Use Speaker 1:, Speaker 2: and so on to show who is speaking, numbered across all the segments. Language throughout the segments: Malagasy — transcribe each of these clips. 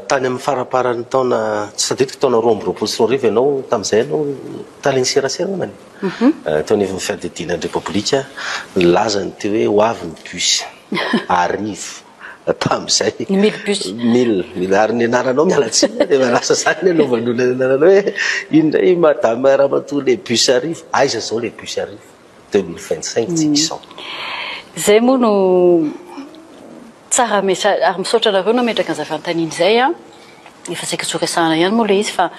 Speaker 1: tany amin'ny faraparany taona tsadidiko taona 2024 ianao tamin'izay ianao taliny serasera many tao anivon'ny fiadidinan'ny repoblika nilazany teo hoe ho avy ny bus arivo tamin'izay mille ary ny anaranao mialatsiny dia manasa zany anaovan'olona ny anaranao hoe indray madame ramatoa les bus arivo aiza zao les bus arivo 2025 tsy izao
Speaker 2: zay moa no tsara ary misaotra nareo nametraka an'izay fanontaniana izay a efa saika tsoresana ihany moa le izy fa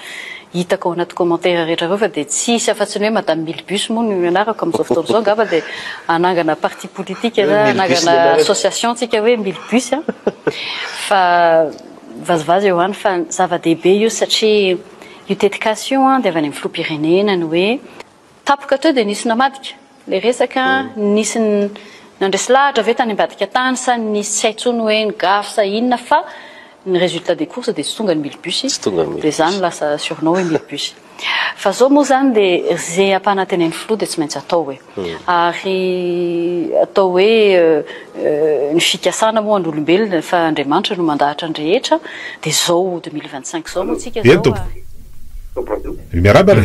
Speaker 2: hitako ao anaty commentaire rehetra reo fa dia tsy hisy afa-tsy ny hoe madame mille bus moa no ianarako amin'izao fotoana izao angamba dia anangana parti politique na anangana association tsika hoe mille bus a fa vazivazy eo any fa zava-dehibe io satria io tetikation a dia avy any amin'ny filoham-pirenena ny hoe tapoka teo dia nisy namadika le resaka nisy nandresy lahatra ve tany ambadika tany sa nisy tsy haintsony hoe ngafy sa inona fa ny résultat des courses dia tsy tonga ny mille bus dia zany lasa surnom hoe mille bus fa zao moa zany dia zay ampanatenen'ny filoha dia tsy maintsy atao hoe ary atao hoe ny fikasana moa an'olombelona fa Andriamanitra no mandahatra ny rehetra dia zao 2025 zao moa tsika zao
Speaker 3: miaraba re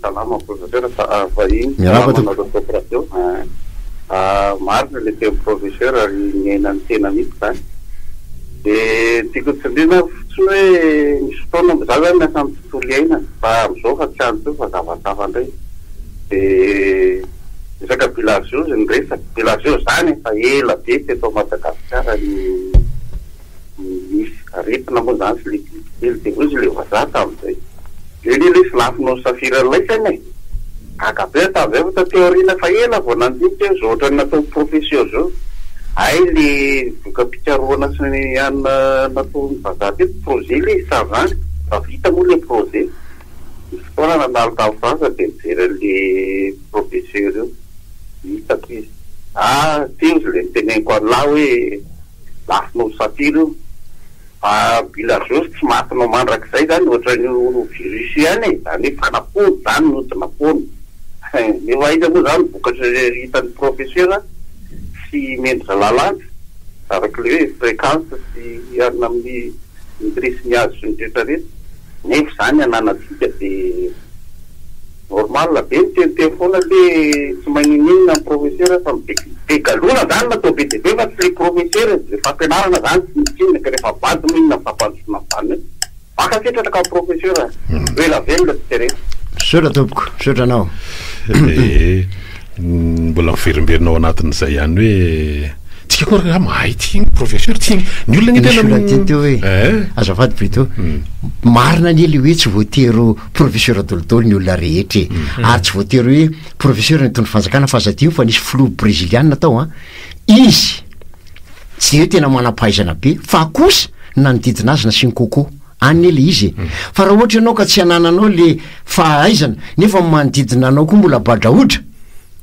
Speaker 4: salama professeur vahiny marina le teo professeur ary niainany tena mihitsy zany dia tiako tsindrina fotsiny hoe misy fotoana za zany miasa amin'ny tontolo iainana fa amin'izao fa tsy andro fa zavatafa indray dia resaka Bellagio ny resaka Bellagio zany efa ela be teto Madagasikara misy aretina moa zany sy lekely dia ozy le vazaha tamin'izay eny le sy lafinao safira laisany akabe tavy fa teoriana fa ela vao nandinika zao ohatrany natao professeur zao ay le voka-pikaroana sy ny anina natao ny vazaha teto projet le savany fa vita moa le projet misy fotoana nanalo tamin'ny Frantsa dia mijery le professeur io hitako izy teo izy le niteneniko an'lahy hoe lafinao safira io fa Bellagio tsy matinao mandrakizay zany ohatran'io virus ihany zany hoe fanapony zany nodinapony efa iza moa zany vokatra hitan'ny professeur sy mendra lalàna araky le hoe fréquence sy arina amin'ny maîtrise ny azy sy ny rehetrarehetra nefa zany ananatsika dia normal be niteny foana le tsy magnininina ny professeur fa be galona zany natao be dia be fa tsy le professeur rehefa ampianarana zany tsy mitsinaka rehefa vady moinona mifampandrosona vany maka fetraka professeur velavelona tsy tere
Speaker 5: sotra tompoko sotra anao
Speaker 3: mbola miferimberina ao anatin'izay ihany hoe tsika koa raha mahay tigny professeur tigny ny olona ny tena
Speaker 5: teo hoe azafady plutôt marina ny le hoe tsy voatery professeur adolodolo ny olona rehetra ary tsy voatery hoe professeur nytondro fanjakana fa aza tio fa nisy flou brésiliana tao izy tsy hoe tena manam-pahaizana be fa kosa nanodidina azy na siny coco any le izy fa raha ohatra ianao ka tsy anananao le fahaizana nefa manodidina anao koa mbola badraodra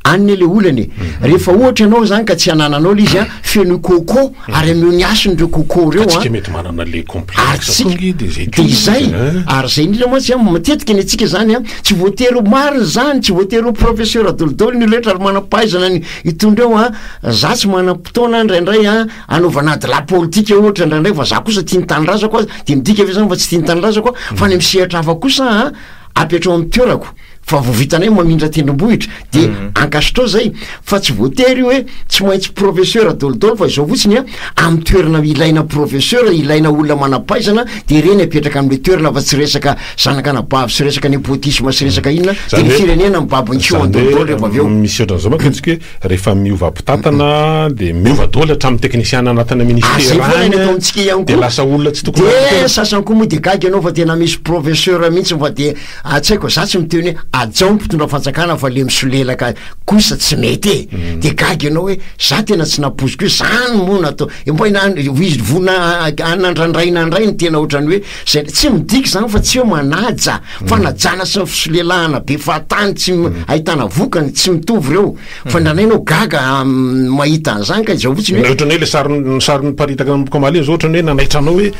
Speaker 5: any le olany rehefa ohatra ianao zany ka tsy anananao le izy feno coco ary ameo ny ason'ireo coco reo
Speaker 3: mety manana le complexe
Speaker 5: dia izay ary zay indrindra moa tsy matetika ny atsika zany tsy voatery marina zany tsy voatery professeur adolodolo ny letra ary manam-pahaizana ny itondreo za tsy manam-potoana ndraindray anaovana ady la politika ohatra ndraindray fa za kosa tia nytanindrazako azy dia midika ave zany fa tsy tia nytanindrazako fa ny misehatra hafa kosa apetrao amin'ny toerako fa voavitanay mamindra tendrombohitra dia ankasitrao zay fa tsy voatery hoe tsy maintsy professeur adolodolo fa izao fotsiny amin'ny toerana ilaina professeur ilaina olona manam-pahaizana dia reny apetraka amin'le toerana fa tsy resaka zanak'anabavy sy resaka népotisme sy resaka inona dia ny firenena mibabontsio adolodolo rehefa avy eo
Speaker 3: misy ohatran'izao manketsika hoe rehefa miova mpitatana dia miova dolo hatramin'ny teknisiana anatina ministère
Speaker 5: ataontsika ihany
Speaker 3: dia lasa olona tsy tokony
Speaker 5: dia sasany koa moa dia gagy ianao fa tena misy professeur mihitsy fa dia tsy haiko za tsy miteny hoe ajao mpitondra fanjakana fa le misolelaka kosa tsy mety dia gagy ianao hoe za tena tsy napoziko hoe zany moa natao mbo izy vona anandrandrainandray ny tena ohatrany hoe zay tsy midika zany fa tsy hoe manaja fa najana sy fisolelahana be fahatany tsy ahitana vokany tsy mitovy reo fa ndranainao gaga mahita an'izany ka izao fotsiny
Speaker 3: hoe ohatrany hoe le sariny paritaka komali zao ohatrany hoe nanaitranao hoe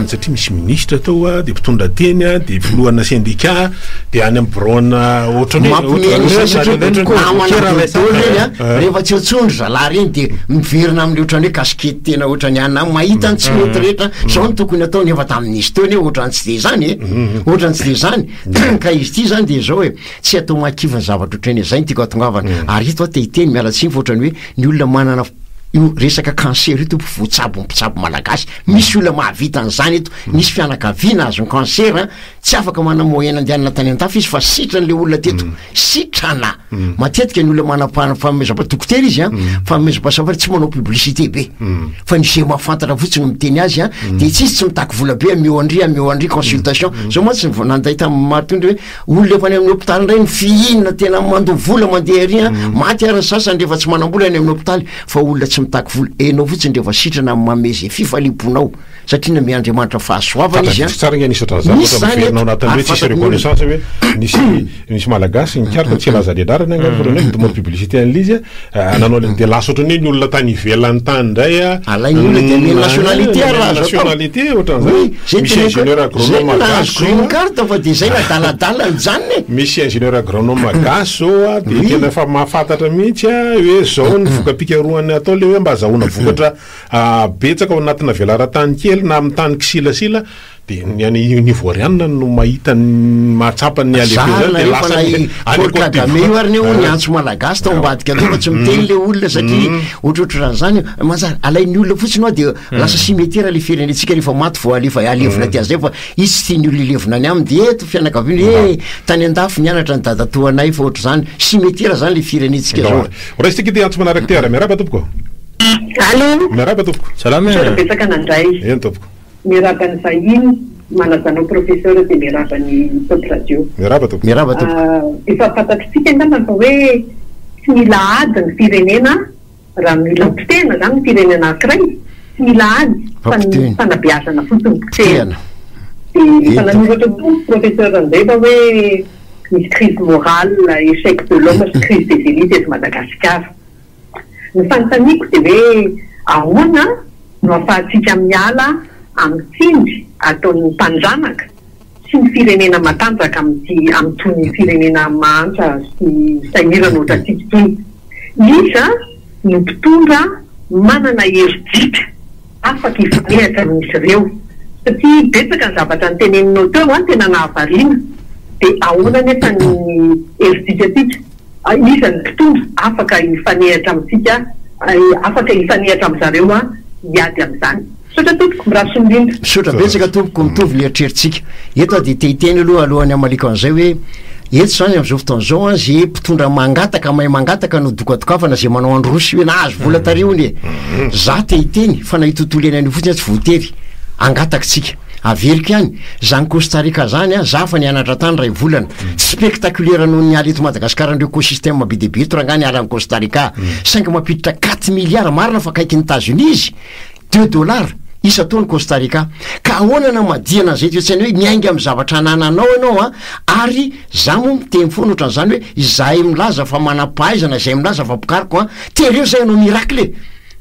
Speaker 3: satria misy ministre tao dia mpitondra teny dia filohana syndicat dia any amin'ny rona
Speaker 5: rehefa tsy otsondro zalahy reny de miverina am'le ohatrany hoe kaskety tena ohatrany ana mahita ny tsy mety rehetra zao ny tokony ataony efa tamin'izy teo hoe ohatrany tsy de zany ohatrany tsy de zany ka izy ty zany de zao hoe tsy atao makivany zavatra ohatrany zay ny tiako atongavana ary ito a tehiteny mialatsiny fa ohatrany hoe ny olona manana io resaka cancer ito voatsabo mpitsabo malagasy misy olona mahavita an'izany ito misy fianakaviana azony cancer tsy afaka manamohena andehanana tany an-tafy izy fa sitrany le olona teto sitrana matetika ny olona manafamezam-pa dokotera izy famezam-pasafary tsy manao publicité be fa nisy mahafantatra fotsiny miteny azy de tsisy tsy mitaky vola be mioandry consultation zao moa tsy nanday tamin'ny mahatondra hoe olona efa any amin'ny hôpitaly ndray ny fihinana tena mandoa vola mandeha ary maty ary ny sasany rehefa tsy manambola any amin'ny hôpitaly fa olona tsy mitaky vola enao fotsiny rehefa sitrana mameze fifaliponao satria na miandriamanitra fahasoavana izy
Speaker 3: tsara ny anisatra zany anatin'ny hoe tsisy reconnaissance hoe nisy malagasy nikaraka tsy laza ledarana angavy demande publicité an'izy nanao de lasa ohatrany hoe ny olona tany ivelany tany ndray
Speaker 5: alainy olona de ame
Speaker 3: nationalité ohatran'izay misy ingénieur agronome
Speaker 5: green card fa de zay nadaladalany zany
Speaker 3: misy ingénieur agronome gasy zao de tena efa mahafantatra mihitsy hoe zao ny voka-pikaroany atao le hoe mba azahoana vokatra betsaka ao anatina velara-tany kely na amin'ny tany kisilasila de ny voarianina no mahita mahatsapany ny
Speaker 5: alekagame io ary ne ny antso malagasy tao ambadika atao fa tsy miteny le olona satria ohatrohatran'izany manjary alain'ny olona fotsiny ao de lasa simetera le firenetsika rehefa maty vo alevina ty azay fa izy tsy tiany olona ilevina any aminy de eto fianakaviany tany an-dafy nianatra ny dadatoanay fa ohatra zany simetera zany le firenetsika zao
Speaker 3: raistika ty antso manaraka ty ara miaraba tompoko miaraba tompoko
Speaker 6: besaka nandray
Speaker 3: eny tompoko
Speaker 6: miaraba ny vahiny manazanao professeur de miaraba ny Top Radio
Speaker 3: miaraba tompoko
Speaker 6: efa fantatritsika angamba fa hoe tsy mila ady ny firenena raha mila mpitena zany ny firenena ankiray tsy mila ady fa ny fanabeazana fotsiny mpitena de efa nanoratra koa professeur an'izay fa hoe misy crise morale échec de l'homme crise des élites eto Madagasikara ny fanontaniako de hoe ahoana no ahafahantsika miala amin'ny tsindry ataon'ny mpanjanaka sy ny firenena matanjaka amin'tony firenena mahantsa sy sahirana ohatratsika tony iza no mpitondra manana heridika afaka ifanehatra amin'izy ireo satria betsaka ny zavatra ny teneninao teo tena nahavariana de ahoana nefa ny heridika tsika iza ny mpitondra afaka ifanehatra amintsika afaka ifanehatra amin'zareo iady amin'izany misotra
Speaker 5: betsaka tompoko mitovy le eritrerittsika eto de tehiteny aloha alohany amaliko an'izay hoe eto zany am'izao fotoana zao zay mpitondra mangataka mahay mangataka no dokadokafana zay manao androsy hoe nahazo vola tariony za tehiteny fa nahitontolo eny any fotsiny tsy voatery angatakatsika averiko ihany zany Costa Rica zany za fa nianatra tany ray volana spectaculaire noho ny ala eto Madagasikara ndreo écosystème be debe eto rangany ala ny Costa Rica saingy mampiditra 4 milliards marina fa kaiky ny États-Unis $2 isa taony Costa Rica ka ahoanana madiana zay tsy hoe miainga amin'ny zavatra anananao ianao ary za moa miteny foana ohatran'izany hoe izahay milaza fa manampahaizana izay milaza fa pikariko tereo zay anao miracle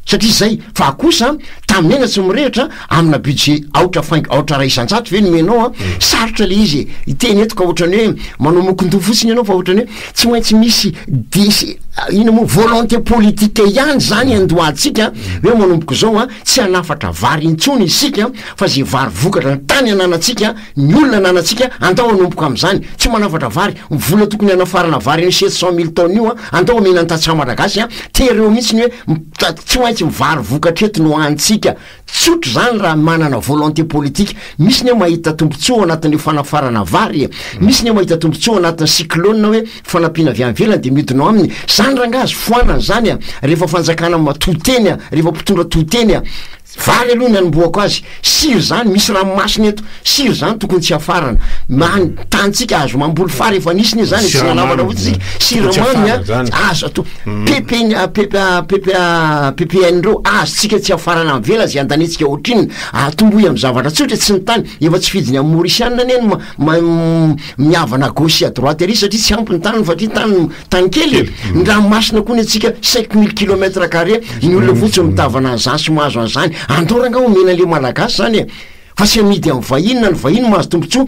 Speaker 5: satria zay fa kosa taminena tsy mirehitra amina budget aotra ray isan-jato ve nomenao sarotra le izy iteny eto ka ohatrany hoe manao mokondoha fotsiny ianao fa ohatrany hoe tsy maintsy misy desy ina moa volonté politique ihany zany andohantsika hoe manomboko zao tsy hanafatra vary intsony isika fa zay vary vokatra ny tany ananatsika ny olona ananatsika andao anomboko am'izany tsy manafatra vary vola tokony anafarana vary ny 700,000 tonnes io andao amena antatsa Malagasy tereo mihitsy hoe tsy maintsy mivary vokatra eto no antsika tsotro zany raha manana volonté politique misy ny mahita tombontsoa anatin'ny fanafarana vary misy ny mahita tombontsoa anatin'ny cyclone hoe fanampiana avy anvelany de midinao aminy zany rangazy foanany zany rehefa fanjakana matoteny rehefa mpitondra toteny vary aloha ny anomboako azy siro zany misy raha masiny eto siro zany tokony tsy afarana tantsika azo mamboly fary efa nisiny zany tsy nanavana ohatsika siramamy azo ato PPN reo azotsika tsy afarana amin'ny vela zay andanetsika ohatrinny atomboy amin'ny zavatra tsotra tsy ny tany efa tsy fidiny amin'ny Mauritiana neny miavana gauche à droite ary satria tsy ampy ny tany fatria tany kely ny raha masina koa ny atsika 5000 km² ny olona fotsiny mitavana an'izany sy mahazo an'izany andoranga omena le malagasy zany fa tsy amidy amin'ny vahiny na ny vahiny mahazo tombontsoa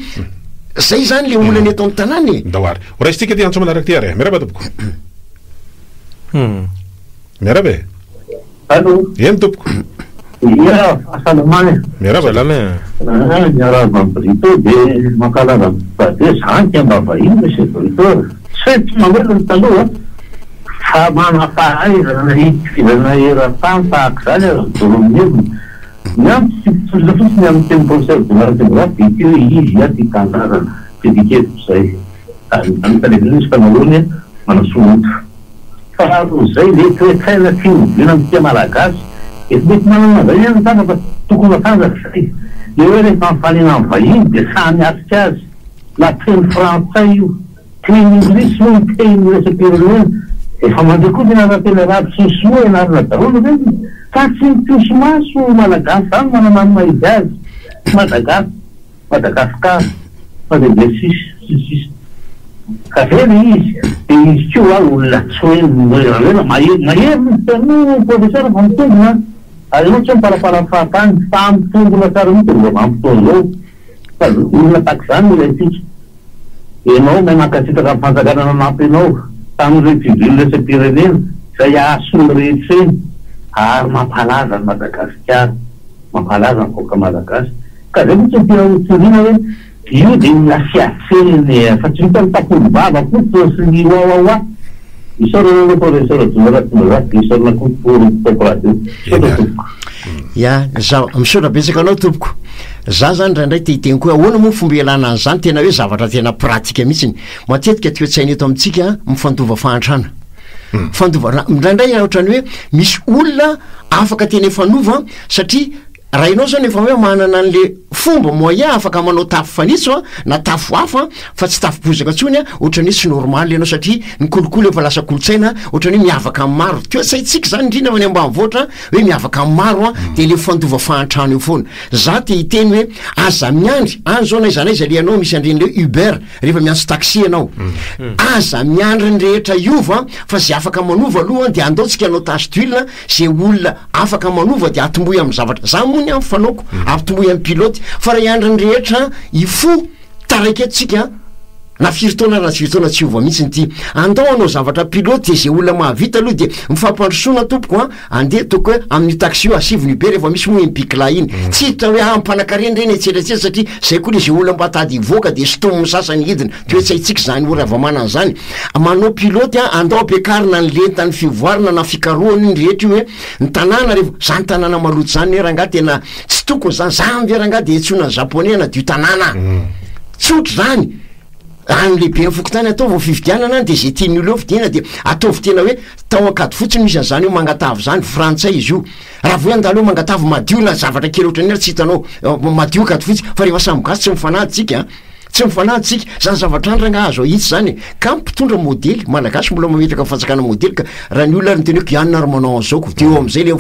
Speaker 5: zay zany le olany eto amin'ny tanàny
Speaker 3: daoary raisitsika ty antso manaraka ty are miaraba tompoko miarabe
Speaker 7: allo
Speaker 3: eny tompoko
Speaker 7: ia asalamany
Speaker 3: miaraba
Speaker 7: miaraba brito de mankalaza de zanty mba vahiny monsieur brito sy tsy mamelony taloha fa manafahaizana hitifizana eran-tany tahaka zany azodoromin'eviny miampy tsitsoloza fotsiny amin'ny teny professeur Bonatembola de ty hoe izy ty tanàrana dediketo zay anytalevizion izy fanaorony manasoloto fa zay le toetraina fiovina amin'ny tia malagasy eto mety manana zay any tana fa tokony atanjaka zay le hoe rehefa mifanena amin'ny vahiny de samy asika azy la teny frantsay io teny inglisy moa ny teny resapirenena efa mandray koa tena rahatena raha sosimoa ianarana daholo reny fa tsy mipiso maso malagasy zany manananona izy azy Madagascar fa de sisy ka vely izy de izy koa olona tsy hoe mahery teno professeur fa mitongona ary io tsy miparapara fahatany fa mitongona tsara mity mba mampitona zao fa olona taky zany ilay tsika enao manakasitaka fanjakana nanampy enao tamin'ireo civil resapirenena zay asony rehetra eny ary mampalaza ny Madagasikara mampalaza ny koka Malagasy ka zay moa tsy tena hotorina hoe io de nasiatseny fa tsy hita mitapolo bava koa sy ny oaoaoa isorana professeur Donatembola isorana koa popoladio
Speaker 5: ya za misaotra betsaka anao tompoko za zany raindray tehiteny koa ahoana moa fomba ialana an'izany tena hoe zavatra tena pratika mihitsiny matetika toetsaina eto amintsika mifandova fahantrana fandova indraindray ohatrany hoe misy olona afaka tena efanova satria raha ianao zany efa hoe manana an'le fomba moyen afaka manao tafo fanitso na tafo hafa fa tsy tafo bozaka ntsony ohatrany hoe tsy normal ianao satria ny kolokolo efa lasa kolotsaina ohatrany hoe miavaka amin'ny maro toesaitsika zany indrindra any ambanivoatra hoe miavaka amin'ny maro de le fandova fahantrano eo foana za te hiteny hoe aza miandry any zao na izana izy alianao misy andren'le Uber rehefa miantso taxi ianao aza miandry ny rehetra iova fa zay afaka manova aloha de andaotsika anao tasy d'huile zay olona afaka manova de atomboy amin'ny zavatra za moa ny amin'ny fanaoko atomboy amin'ny pilote fa raha iandry ny rehetra ifo taraiky etsika na firy-taona raha tsy firy-taona tsy ova mihitsy ty andao anao zavatra pilote de zay olona mahavita aloha de mifampandrosoana tompoko andeha toko hoe amin'ny taxi io asivony be rehefa misy moa impikla iny tsy hita hoe ampanakareny reny etsetratsera satria zay koa le zay olona mba tady ivoaka de stomy sasany hidina toetsaitsika zany ora avamanana zany manao pilote andao ampiakarina ny lentany fivoarana na fikarohany ny rehetra io hoe ny tanàna rehefa zany tanàna maloto zany ne rangaha tena tsy tokony zany za mverangaha de etsona ny japonais na dio tanàna tsotro zany any lehibe ny fokotany atao vao fividianana de zay tian'olo eo fidiana de ataovy tena hoe tao akady fotsiny misy an'izany hoe mangatavy zany frantsay izy io raha vo andalo hoe mangatavy madio na zavatra kely ohatrany tsy hitanao madio akady fotsiny fa rehefa samy gasy tsy mifanahitsika tsy mifanahitsika zany zavatra any ranga azo hitsy zany ka mpitondra modely malagasy mbola mametraka fanjakana modely ka raha ny olona ary teny hoe Kianina Armanon zao de eo am'izay le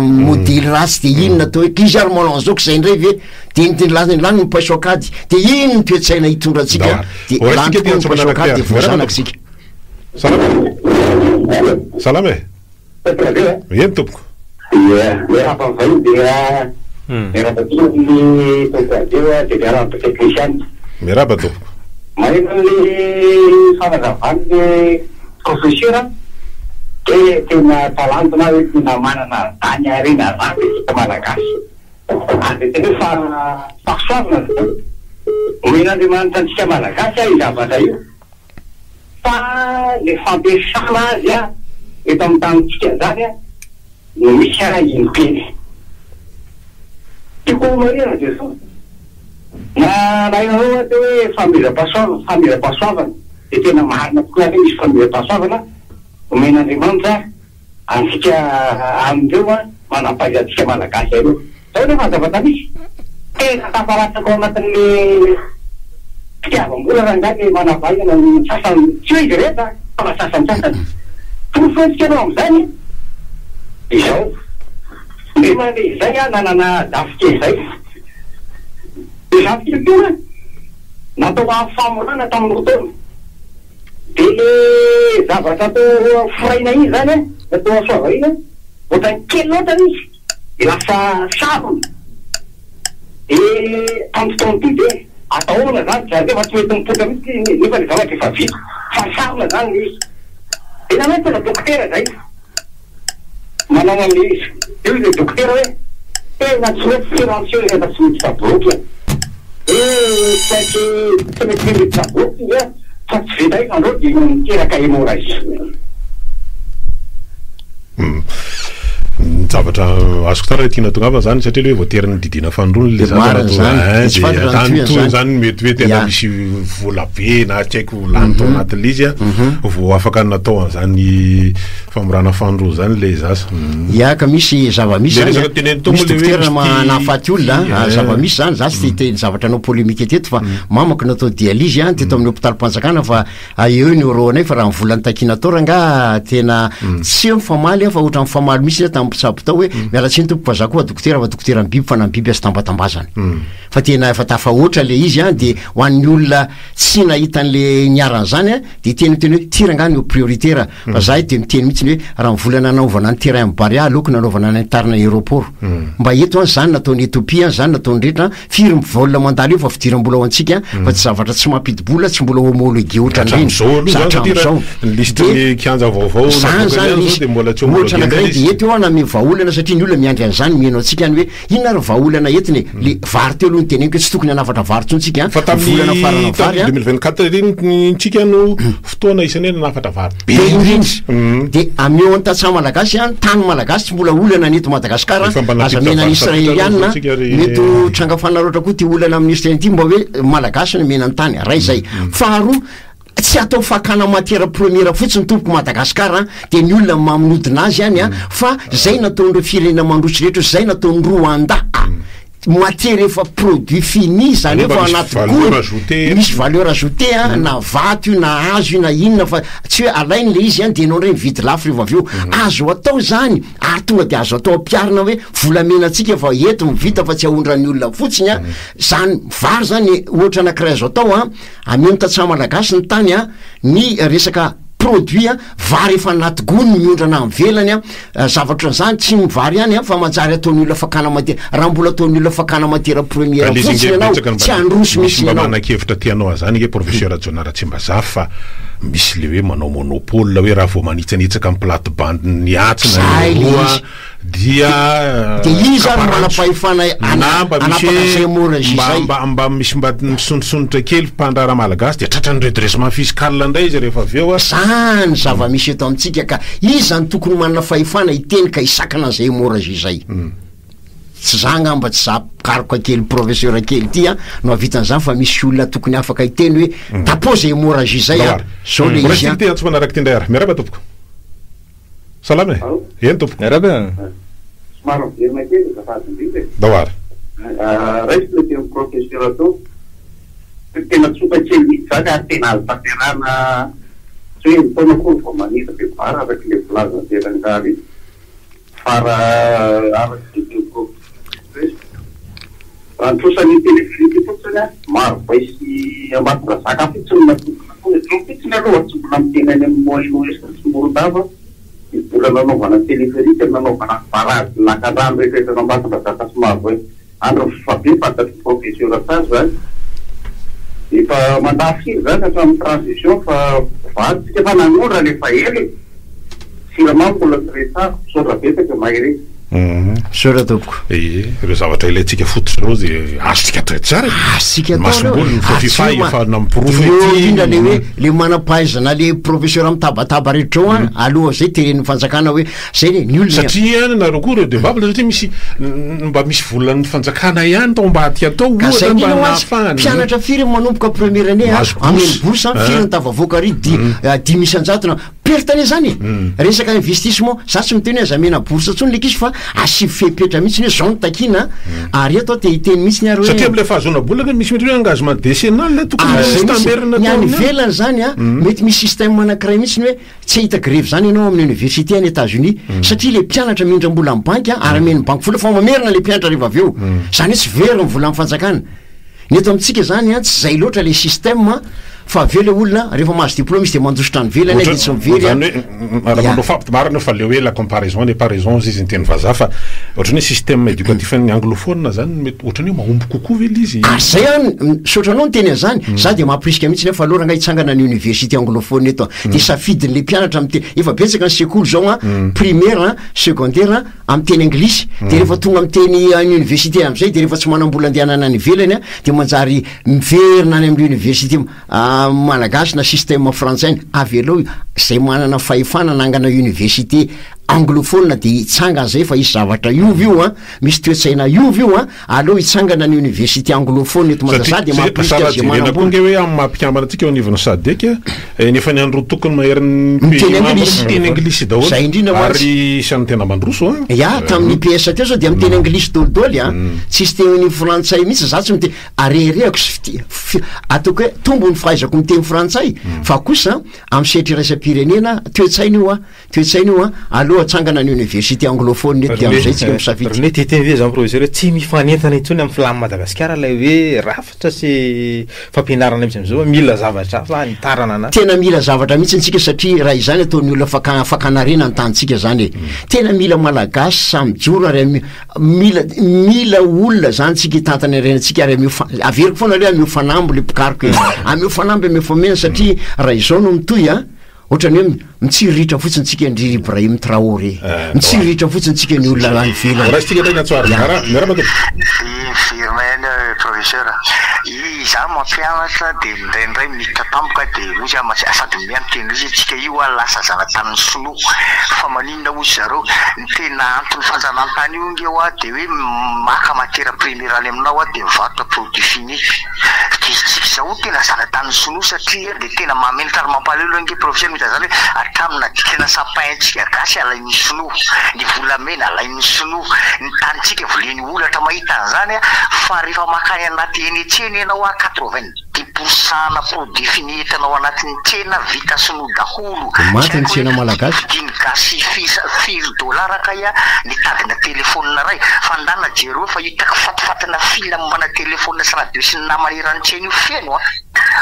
Speaker 5: modely ratsy de inona atao hoe Kizy Armanon zao zay ndray ve de lany ny paiso akady de ino ny toetsaina hitondra atsika de lanypaiso akady de vozanaksika
Speaker 3: salama eny tompoko miraba tompoko
Speaker 4: mahena le fanazavany professeur de tena talantona hoe tena manana tany arena zany hita malagasy ary tena hoe fahasoavana omen'andriamanitra antsika malagasy izavatra io fa le fampiasana azy eto amin'ny tanitsika zany no misy ino teny tiako marina de so na ianao ohatra hoe famirampahasoavana de tena marina tokoa hoe misy famirampahasoavana omen'andriamanitra antsika amindreo manampahy antsika malagasy areo zao le mazavata misy tena tafaratsaka ao anatin'le fitiavam-bola raha ngany manavaina sasany tsy hoe izy rehetra fa sasany tofoantsika anao am'izany izao de mande zay nanana dafike zay de zavike tona natao amin'ny famorana tamin'ny fotoana de le zavatra atao foraina izy zany atao asoava iny ohatrany kely loatra izy de lasa savony de tamin'ny fotoana ty de ataona zany zany rehefa tsy mety mipoka mihitsy nefa ny zavatra efa vita fa sarona zany izy ena hoe tena dokotera zay manao amin'ny izy io le dokotera hoe tena tsy mety financier rehefa tsy mety sabroky saiky tsy mety mety sabroky ia fa tsy vita ika andreo dia miteraka hémorragie
Speaker 3: zavatra azoko tsara tiana tongava zany satria le hoe voateriny didina fandrony le zany zany metimety ena misy vola be na tsy haiko lany tao anatin'le izy a vo afaka natao an'izany famorana fandro zany le zasy
Speaker 5: iaka misy zava-misy dokotera nahafaty olona zava-misy zany zasy teny zavatra anao polémique teto fa mamako natao dialyse a teto amin'ny hôpital Mpanjakana fa eo ny oro anay fa raha mivolany takina tao ranga tena tsy mifamaly fa ohatra mifamaly misy tampotsabo tao hoe mialatsiny tompo fa za koa dokotera fa dokotera ny biby fa na biby azy tambatambazany fa tena efa tafa oatra le izy a de ho an'ny olona tsy nahitan'le niarany zany a de teny hoe tirangany prioritaire fa za de miteny mihitsy hoe raha mivolana nanaovana ny terrain Baria aloko nanaovana ny tarina aéroport mba eto any zany nataony Ethiopia zany nataony rehetra firy vol mandalo io fa fidiram-bola ho antsika fa tsy zavatra tsy mampidi-bola tsy mbola homologue ohatran'ireny
Speaker 3: zao listy kianja vaovao
Speaker 5: de mbola tsy ohatra anankiray de eto eo ana me vaolana satria ny olona miandry an'izany mihaino antsika any hoe inona ry vaolana etiny le vary teo aloha ny teneniko tsy tokony hanafatra vary tsontsika
Speaker 3: fa volana farana vary 2024 reny ntsika no fotoana isany hoe nanafatra vary be indrindra
Speaker 5: de ameo any tatsa malagasy a tany malagasy tsy mbola olana neto Madagasikara aza mena israelianina mety trangafana roatra koa ty olana amin'ny israely ty mba hoe malagasy no mena ny tany ray zay faharoa tsy atao fakana matière première fotsiny tompoko Madagasikara de ny olona maminodina azy any a fa zay nataon'ireo firenena mandrotsy rehetra zay nataon'ny Rwanda matière efa produit fini zany efa anaty gony misy valeur ajoutée na vato io na hazo io na inona fa tsy hoe alainy le izy de enao reny vidy lafo rehefa aveo azo atao zany ary tonga de azo atao ampiarina hoe volamenatsika fa eto mivita fa tsy ahondrany olona fotsiny a zany vary zany ohatra anankiray azo atao ameny tatsa malagasy ny tany ny resaka produit vary efa anaty gony miondrana amvelany zavatra zany tsy mivary ihany fa manjary ataony olona fakana matière raha mbola ataony olona fakana matière première fotsiny ianao tsy androso misy
Speaker 3: mba manakevitra tianao zany ge professeur Jonara Tsimbazaha fa misy le hoe manao monopole hoe raha vao manitsanitsaka amin'ny plate bande ny atsina roa dia
Speaker 5: de izy ary manapahefana
Speaker 3: mba misy mba misondrosondrotra kely mpandrara malagasy de tratrany redressement fiscal ndray izy rehefa aveo
Speaker 5: zany zava-misy eto amintsika ka izy zany tokony manana fahefana iteny ka isakana an'izay hémorragie zay tsy za ngamba tsy za karoka kely professeur kely ty no avitan'izany fa misy olona tokony afaka iteny hoe tapose hémorragie zay zao le izy
Speaker 3: ty tsy manaraka ty ndray ary miaraba tompoko salama eny tompoko miaraba
Speaker 4: somary miverina kely zafadindrindra
Speaker 3: dawara
Speaker 4: raisy le teny professeur atao tena tsoka kely mihitsy zany ary tena azo tanterana tsy hoe mitaona koa vao manita be vara araky le volaza telangary fara araky raha nitrosany téléphonique fotsiny maro vaisy ambaty razaka fotsiny natokona fitsiny aloha tsy mbola mitenany amin'ny mois sy morondava mbola nanaovana téléphonique nanaovana varady lakarano rehetrarehetra ambaty razaka somary hoe andro fabe fantatry professeur tazy zany efa mandafiry zany hatramin'ny transition fa vaditsika fa nanora lefa ely siramamy mbola tretako sodra betaka mahery
Speaker 5: sora tompoko
Speaker 3: ireo zavatra ilayntsika fototra reo de azontsika atao tsara
Speaker 5: asika
Speaker 3: masombolony fa fifaefa
Speaker 5: indra le hoe le manampahaizana le professeur amitabataba rehetra ao aloha zay teren'ny fanjakana hoe zay ny olona
Speaker 3: satria nareo koa reo devable satria misy mba misy volan'ny fanjakana ihany tao mba aty atao ohatra mba nahafahany
Speaker 5: mpianatra firy manomboka première année amin'ny bourse firy ny tavavoaka ry 10,000 pertane zany resaka investissement za tsy miteny hoe zamena bourse tsony le kisy fa asivy fepetra mihitsy hoe zao ny takina ary atao te hiteny mihitsy ny ary hoe
Speaker 3: satria am'le fahazona bolaka misy mety hoe engagement décennal le tokony standardna
Speaker 5: ny any velany zany mety misy système anankiray mihitsy ny hoe tsy hita grève zany ianao amin'ny université any États-Unis satria le mpianatra mindra mbola amin'ny banky ary amen'ny banky vola fa mamerina le mpianatra rehefa aveo zany hoe tsy very ny vola amin'ny fanjakana ny eto amintsika zany tsy zay loatra le système fa avele olona rehefa mahazo diplôme izy de mandositra ny velany de tsy mively
Speaker 3: marina fa le hoe la comparaison les paraisons izy ny teny vazaha fa ohatrany hoe système éducatif ny anglophone zany mety ohatrany hoe mahomby kokoa vely izy
Speaker 5: zay any sotranao ny teny an'izany za de mampirisika mihitsy nefa aloha ranga hitsangana ny université anglophone eto de safidin'le mpianatra am'teny efa betsaka ny sekoly zao a primaire secondaire am teny anglisy de rehefa tonga am teny université am'izay de rehefa tsy manambola andehanana ny velany a de manjary miverina any amin'ny université malagasy na système français avelo zay manana fahefana nangana université anglophone de hitsangana zay fa isy zavatra iovy io a misy toetsaina iovy io a aloha hitsangana ny université anglophone eto Madagasikara de mampirisika zay manambola
Speaker 3: nge hoe amin'ny mampikambana antsika eo anivon'ny sadeka nefa ny andro tokony maherin'ny teny anglisy daholo
Speaker 5: zay indrindra
Speaker 3: ary isan'ny tena mandroso
Speaker 5: ya tamin'ny PS teo zao de amin'ny teny anglisy dolidoly a tsisy teny frantsay mihitsy za tsy mite arereko ataoko hoe tombony fahaizako miteny frantsay fa kosa amin'ny setry raisam-pirenena toetsaina io a aloha atsangana ny université anglophone eto de am'izay tsika misafidy
Speaker 8: ne teteny ve zany professeur hoe tsy mifanentana itsony amin'ny filamy Madagasikara lay hoe rafitra sy fampianarana mihitsy am'izao mila zavatra fa nitarana ana
Speaker 5: tena mila zavatra mihitsy antsika satria raha izany ataon'ny olona fakanarena ny tantsika zany tena mila malagasy samijoro ary mila olona zany tsika hitantany arenantsika ary averiko foana le amio fanambo le pikariko amio fanambo amio famena satria raha izao no mitoy a ohatrany hoe mitsiriritra fotsiny tsika ndry Ibrahim Traoré mitsiriritra fotsiny tsika ny olona any velany
Speaker 9: firmene professeur za mampianatra de ndraindray mitatampoka de ozy sady miany teny izy tsika io a lasa zanatany sinoa fa maninona ozy zareo ny tena antony fanjanantany io ngeo a de hoe maka matière première any aminao a de mivarotra produit fini tsika zao tena zanatany sinoa satria de tena mamenatra ary mampalelo nge professeur mita zany hoe atramina tena sapaintsika gasy alainy sinoa ny volamena alainy sinoa ny tanitsika voleny olatra mahita an'izany a fa rehefa makany anaty eny tsena ianao a 90% na produit fini hitanao anatin'ny tsena vita sinoa daholo
Speaker 5: maty ny tsena malagasy
Speaker 9: diny gasy $10 kaya nitadina telefônina ray fa ndana jereo fa hitako fatifatina fila mbana telefônina sy radio sy ny namana irany tsena io feno a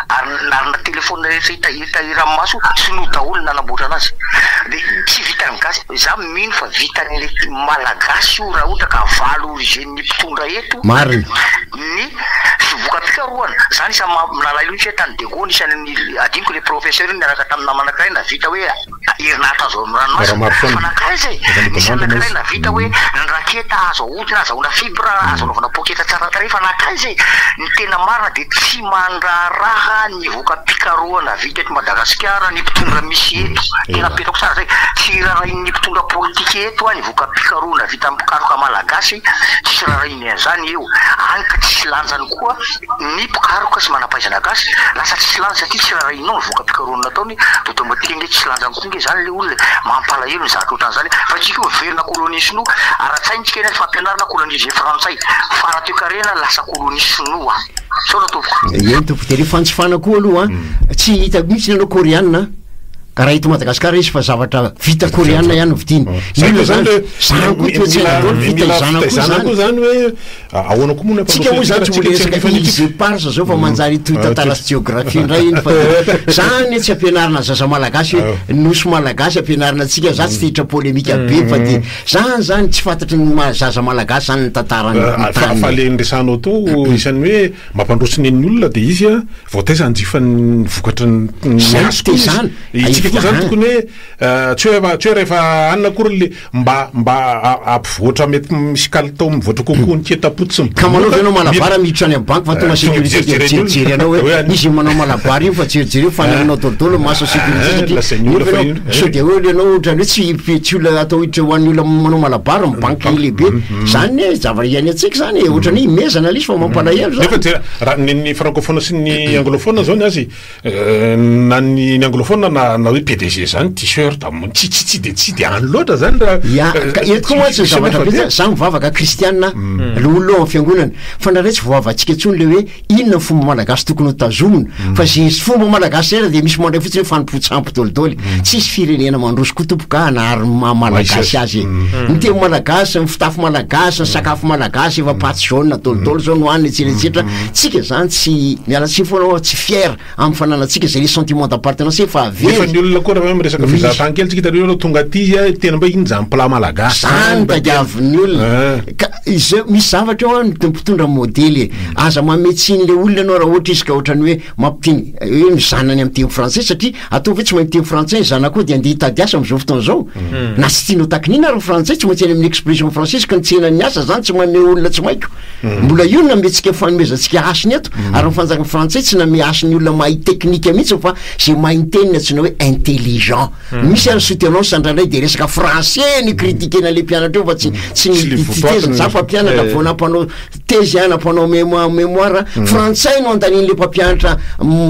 Speaker 9: ary narina telefônina rehetra hita iramaso sinoa daholo nanamboatra anazy de tsy vitany gasy za mino fa vitany malagasy io raha ohatra ka valo origine mpitondra eto
Speaker 5: marina
Speaker 9: ny vokapikaroana zany isa nalailo tsy hoe tany degony isan'ny adiniko le professeur iny niaraka tamin'ny namanakiray na vita hoe herinaratra azo amin'ny ranomasy fa nakaray zay nisy anankiray na vita hoe ny raketa azo ahodina azahoana fibre azo anaovana poketa tsara taray fa nakaray zay ny tena marina de tsy mandraraha ny vokapikaroana vita eto Madagasikara ny mpitondra misy eto tena petako tsara zay tsy rarahin'ny mpitondra politika eto a ny vokapikaroana vita mikaroka malagasy tsy rarahiny an'izany eo any ka tsy lanjany koa ny pikaroka sy manampaizana gasy lasa tsy lanja satria tsy rarahinao ny vokapikaroana ataony automatique nge tsy lanjany koa nge zany le olona mampalahelo ny zavatra ohatran'izany fa tsika io verina kolonia sinoa aratsaintsika eny fampianarana kolonia ze frantsay fara teo karena lasa kolonia sinoa sao natovoko
Speaker 5: eny tompo de rehefa antsifana koa aloha tsy hita mihitsy nanao koreanina ka raha hito Madagasikara izy fa zavatra vita koreanina ihany vidiny ino zany zanako toetsaina vita izanako
Speaker 3: zany hoe ahoana koa mona
Speaker 5: tsika moa zany tsy molesaka izy parsa zao fa manjary toy tantara sy géographie indray iny fa zany tsy ampianarina zaza malagasy hoe nosy malagasy ampianarina atsika za tsy tehitra polémika be fa de zany tsy fantatry ny zaza malagasy zany ny tantarany
Speaker 3: fa le nresanao tao isan'ny hoe mampandrotsy ny olona de izy a voataiza anjifa ny vokatra ny
Speaker 5: zany
Speaker 3: koa zany tokony hoe tsy hoe rehefa anina akory le mba ampivoatra mety misy kalitao mivoatra kokoa ny tietapotsy
Speaker 5: ka manao anao malabara miditra any amin'ny banky fa tonga sécurité de jerijery anao hoe izy manao malabara io fa jerijery io fananao dodolo maso sécurité so de hoe anao ohatrany hoe tsy olona atao hiditra ho an'ny olona manao malabara my banky lehibe zany zavatra iany atsika zany ohatrany mezana le izy fa mampalahelo zany
Speaker 3: raha ny francophone sy ny anglophone zao ny azy na ny anglophone na hoe PDG zany t-shirt tsy de any loatra zany
Speaker 5: rahaetiko moa tsy zavatra be za mivavaka kristianina loolo amin'ny fiangonana fa nare tsy voavatsika ntsony le hoe inona fomba malagasy tokony ho tazomina fa zy fomba malagasy rera de misy mandray fotsiny hoe fanimpotsampo dolidoly tsisy firenena mandroso kotompoka nahary malagasy azy ny temo malagasy ny fitafo malagasy ny sakafo malagasy efa paty jaune dolidoly zao nohaniny etseretsetra tsika zany tsy mialatsiny foana tsy fier amin'ny fananatsika zay le sentiment d'appartenance efa
Speaker 3: avefa ny olona koa raha hoe miresaka fizahantany kely tsika tareo tonga aty tena mba iny zany plat malagasy
Speaker 5: zany tadiavin'ny olona ka izy misy zavatra eo mpitondra modely aza mametsiny le olona anao raha ohatra izy ka ohatrany hoe mampitiny hoe mizanany amin'ny teny français satria atao hoe tsy mahay miteny français zana koa de andeha hitady asa am'izao fotoana zao na tsy tianao takinina ary français tsy maintsy any amin'ny expression français ka nitsenany asa zany tsy manome olona tsy maiko mbola io nametsika fanomezantsika asiny eto ary mifanjaka français tsy name asiny olona mahay teknika mihitsy fa zay mahay tenina tsy na hoe intelligent misy ary soutianao sandrandray de resaka français ny critiquena le mpianatra eo fa tsy nititeziny za mpampianatra vao nampanao tezy nampanao mémoire français no andaniny le mpampianatra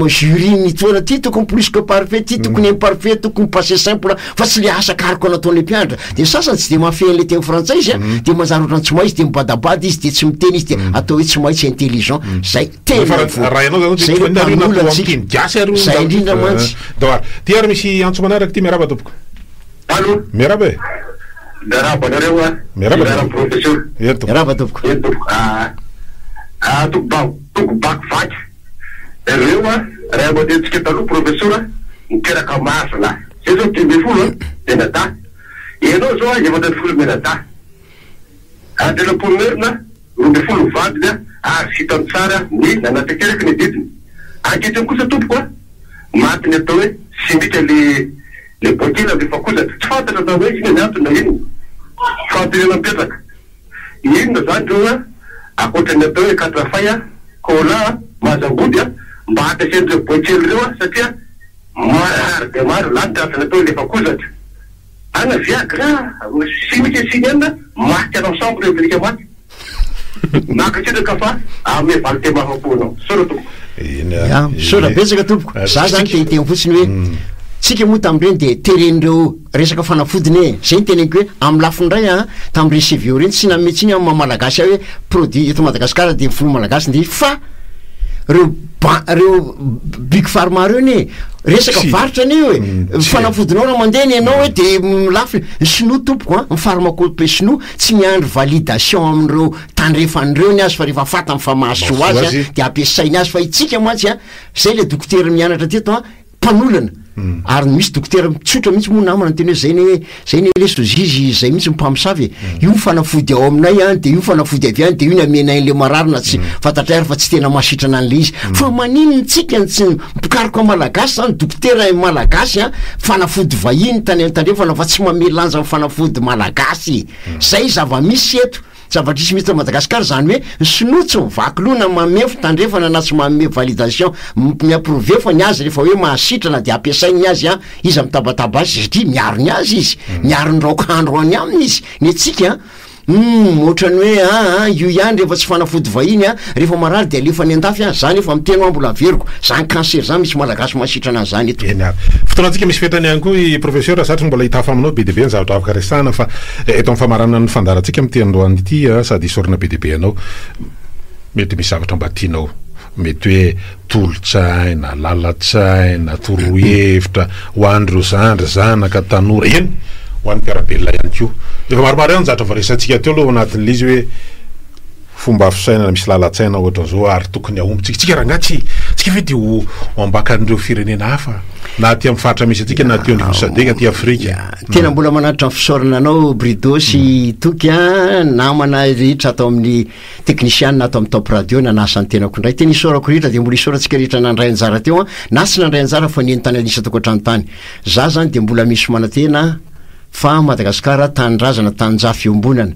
Speaker 5: jury nitoana ty tokony plus que parfait ty tokony imparfait tokony passé simple fa tsy le asa kariko nataon'le mpianatra de sasany tsy de mahafehan'le teny français izy de manjary ohatrany tsy mahay izy de mibadabady izy de tsy miteny izy de atao hoe tsy mahay tsy intelligent zay
Speaker 3: zay
Speaker 5: indrindra mantsy
Speaker 3: ty ary misy antso manaraka ty miaraba tompoko miaraba e
Speaker 4: miaraba nareo professeur
Speaker 5: miaraba tompoko
Speaker 4: tokobaky vaky ireo raha mandehantsika taloha professeur miteraka masina zay zao 2010 menata ianao zao efa 2010 menata andela-pomerina 2010 vadina ary hitany tsara ny nanatekeraky ny didiny anketiny kosa tompoko matiny atao hoe sindika le boakely ave fakozatra tsy fantatra atao hoe iny antony na ino fantirena mipetraka inona zany reo akoatrany atao hoe katrafay kola mazambody mba hatasendreo boakely reo satria maro de maro lanitra afany atao hoe le fakozatra ana viagra simika sinena maty anao sambo revelika maty nakasitraka fa ame valy te mafaponao sora tompoko
Speaker 5: sora betsaka tompoko za zany te hiteny fotsiny hoe tsika moa tam'ireny de teren'ireo resaka fanafodiny e zay ny teneniko hoe amy lafindray tam'ireny CVO reny tsy nametsiny amy mamalagasy hoe produit eto Madagasikara de folo malagasy ndi fa reo big pharma reo ne resaka varitra ne hoe fanafodinao raha mandehany ianao hoe de lafy sinoa tompoko mifarmakope sinoa tsy miandro validation amin'ireo tandrefan'ireo ny azy fa rehefa fata amy fa mahasoa azy de ampiasainy azy fa itsika mantsy zay le dokotera mianatra teto mpanolona ary misy dokotera mitsotra mihitsy moa namana teny hoe zay ny lesozizy zay mihitsy mpamosavy io fanafody ao aminay de io fanafody avy any de io namenain'le mararina tsy fantatrary fa tsy tena masitrana an'le izy fa maninontsika tsy mpikariko malagasy zany dokotera malagasy fanafody vahiny tany tandrefana fa tsy mamelanja fanafody malagasy zay zava-misy eto zavatra isy misy Madagasikara zany hoe sinotsy mivaky lona mamefo tandrefana na tsy manome validation miapprouve fa ny azy rehefa hoe mahasitrana de ampiasainy azy izy amitabataba azy satria miaro ny azy izy miaro ny raokandro any aminy izy ny atsika ohatrany hoe io ihany rehefa tsy fanafody vahiny rehefa marary de alefa ny andafy zany efa miteno mbola averiko zany cancer zany misy malagasy masitrana zany eto
Speaker 3: fotoanantsika misy fetrany ihany koa professeur satria mbola hitafa aminao be debe ny zavatra afaka resana fa eto amin'ny famarana ny fandarantsika amity androany ity sady isorina be debe anao mety misy zavatra mba tianao mety hoe tolotsaina lalatsaina torohevitra ho andreo zandry zanaka tanora eny ho an'ny mpiarabelona ihany ko efa maromaro ihany zatra varesantsika teo aloha anatin'le izy hoe fomba fisainana misy lalatsaina ohatran'izao ary tokony ahombotsika tsika raha ngatsy tsika ve de ho ambakan'ireo firenena hafa na ty amin'ny faritra misy atsika na ty andrimosadeka ty Afrika
Speaker 5: tena mbola manatitra amin'ny fisaorana anao Brido sy toky namana rehetra atao amin'ny technicien atao amin'ny top radio nanasany tenako indray tena isorako rehetra de mbola isoratsika rehetra nandray anjara teo na sy nandray anjara fa nentany anisa toko an-tranontany za zany de mbola misy manantena fa Madagasikara tanindrazana tanja fiombonana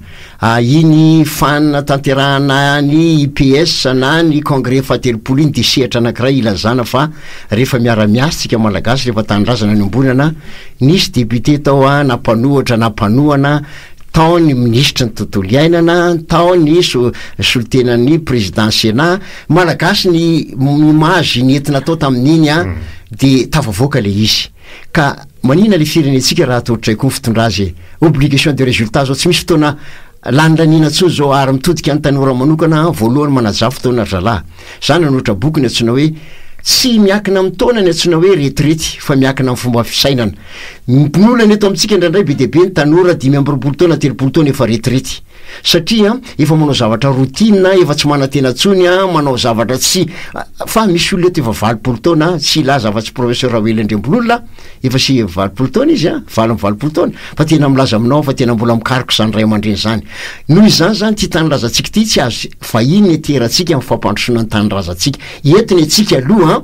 Speaker 5: iny fanina tanterahana ny IPS na ny congrès fatelopolo iny de sehatra anankiray ilazana fa rehefa miara-miasy tsika malagasy rehefa tanindrazana ny ombonana nisy député tao nampanohatra nampanohana tao ny ministre ny tontolo iainana tao ny solitenan'ny président Sénat malagasy ny image nentina tao tamin'iny de tafavoaka le izy ka manina le firenetsika raha ataotray koa ny fitondra azy obligation de résultat zao tsy misy fotoana landraniana tso zao ary mitodika ny tanora manokana voalohany manaja fotoana zalahy zany anoatra boky ny antsona hoe tsy miakina amin'ny taona ny antsona hoe retraity fa miakina amin'ny fomba fisainana nolany eto amintsika indraindray be deabe ny tanora 5 taona 3 taona efa retraity satria efa manao zavatra routine efa tsy manatena tsony manao zavatra tsy fa misy olona eto efa 20 taona tsy ilaza afa-tsy professeur Rawela Andrembololona efa sy 20 taona izy 20 taona fa tena milaza aminao fa tena mbola mikariko zany ray aman-dreny zany noho izany zany ty tanindrazantsika ty tsy azo vahiny eteratsika amin'ny fampandrosona ny tanindrazantsika entiny atsika aloha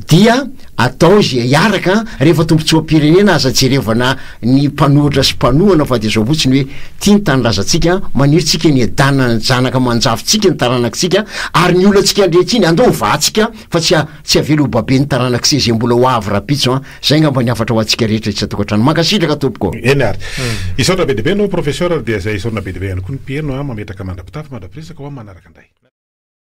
Speaker 5: dia atao zay iaraka rehefa tombontsoam-pirenena aza jerevana ny mpanohatra sy mpanohana fa de zao fotsiny hoe tia ny tanindrazantsika maniritsika ny adana ny janaka manjavintsika ny taranakitsika ary ny olonantsika andrehetriny andao vatsika fa tsy avelo ho babe ny taranak'se zay mbola ho avy rapitso zay ngamba ny afatra ho atsika rehetra tsy atokantrano makasitraka tompoko
Speaker 3: eny ary isaorana be deabe no professeur dia zay isaorana be deabe ihany koa ny pieno mametraka mandrapitafy mandrapiresaka ho manaraka indray